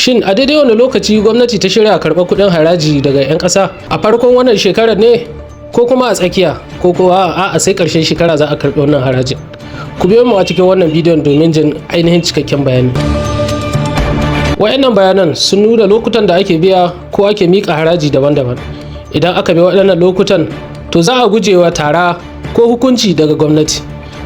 Shin a daidai wani lokaci gwamnati ta shirya karɓar kuɗin haraji daga 'yan ƙasa? A farkon wannan shekarar ne ko kuma a tsakiya ko kuwa a sai ƙarshen shekara za a karɓi wannan harajin? Ku biyo mu a cikin wannan bidiyon domin jin ainihin cikakken bayani. Waɗannan bayanan sun nuna lokutan da ake biya ko ake miƙa haraji daban-daban. Idan aka bi waɗannan lokutan to za a gujewa tara ko hukunci daga gwamnati.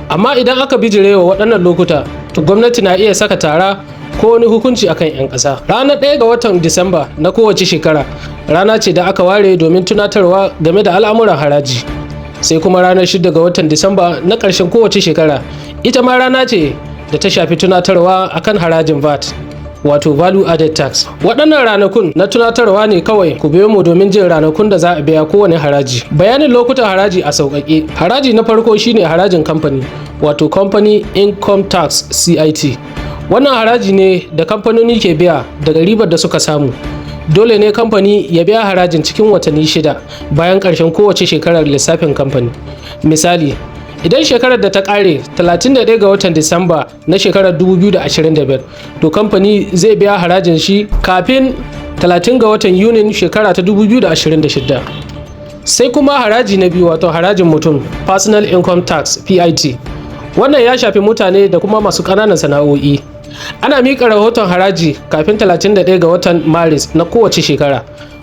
Amma idan aka bijirewa waɗannan lokuta to gwamnati na iya saka tara ko wani hukunci akan 'yan ƙasa. Ranar 1 ga watan Disamba na kowace shekara rana ce da aka ware domin tunatarwa game da al'amuran haraji. Sai kuma ranar 6 ga watan Disamba na ƙarshen kowace shekara ita ma rana ce da ta shafi tunatarwa akan harajin VAT, wato value added tax. Waɗannan ranakun na tunatarwa ne kawai. Ku biyo mu domin jin ranakun da za a biya kowane haraji. Bayanin lokutan haraji a sauƙaƙe. Haraji na farko shine harajin kamfani, wato company income tax CIT. Wannan haraji ne da kamfanoni ke biya daga ribar da suka samu. Dole ne kamfani ya biya harajin cikin watanni 6 bayan ƙarshen kowace shekarar lissafin kamfani. Misali, idan shekarar da ta ƙare 31 ga watan Disamba na shekarar 2025, to kamfani zai biya harajin shi kafin 30 ga watan Yunin shekara ta 2026. Sai kuma haraji na biyu, wato harajin mutum, personal income tax PIT. Wannan ya shafi mutane da kuma masu ƙananan sana'o'i. Ana miƙa rahoton haraji kafin 31 ga watan Maris na kowace shekara.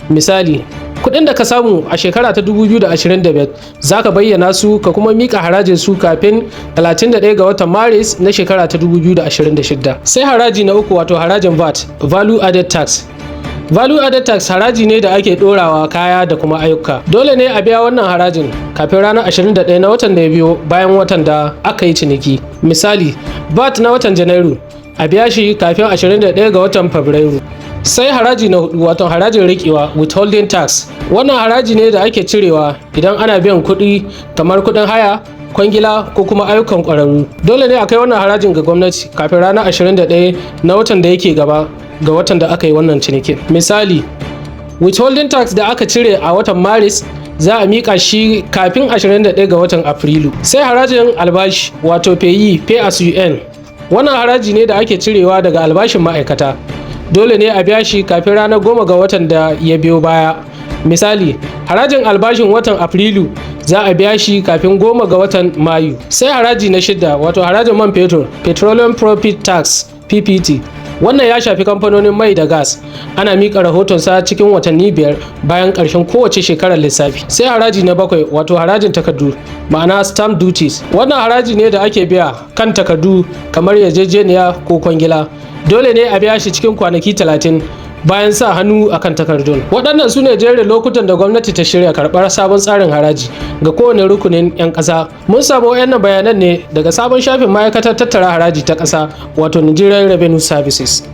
Misali, kuɗin da ka samu a shekara ta 2025 za ka bayyana su ka kuma miƙa harajin su kafin 31 ga watan Maris na shekara ta 2026. Sai haraji na uku, wato harajin VAT, value added tax. Value added tax haraji ne da ake ɗorawa kaya da kuma ayyuka. Dole ne a biya wannan harajin kafin ranar 21 na watan da ya biyo bayan watan da aka yi ciniki. Misali, VAT na watan Janairu a biya shi kafin 21 ga watan Fabrairu. Sai haraji na hudu, wato harajin riƙewa, withholding tax. Wannan haraji ne da ake cirewa idan ana biyan kuɗi kamar kuɗin haya, kwangila ko kuma ayyukan ƙwararru. Dole ne a kai wannan harajin ga gwamnati kafin ranar 21 na watan da yake gaba ga watan da aka yi wannan cinikin. Misali, withholding tax da aka cire a watan Maris za a miƙa shi kafin 21 ga watan Afrilu. Sai harajin albashi, wato pay as you earn. Wannan haraji ne da ake cirewa daga albashin ma'aikata. Dole ne a biya shi kafin ranar 10 ga watan da ya biyo baya. Misali, harajin albashin watan Afrilu za a biya shi kafin 10 ga watan Mayu. Sai haraji na 6, wato harajin man fetur, petroleum profit tax PPT. Wannan ya shafi kamfanonin mai da gas. Ana miƙa rahotonsa cikin watanni 5 bayan ƙarshen kowace shekarar lissafi. Sai haraji na 7, wato harajin takardu, ma'ana stamp duties. Wannan haraji ne da ake biya kan takardu kamar yarjejeniya ko kwangila. Dole ne a biya shi cikin kwanaki 30 bayan sa hannu akan takardun. Waɗannan su ne jerin lokutan da gwamnati ta shirya karɓar sabon tsarin haraji ga kowane rukunin 'yan ƙasa. Mun samu waɗannan bayanan ne daga sabon shafin ma'aikatar tattara haraji ta ƙasa, wato Nigerian Revenue Services.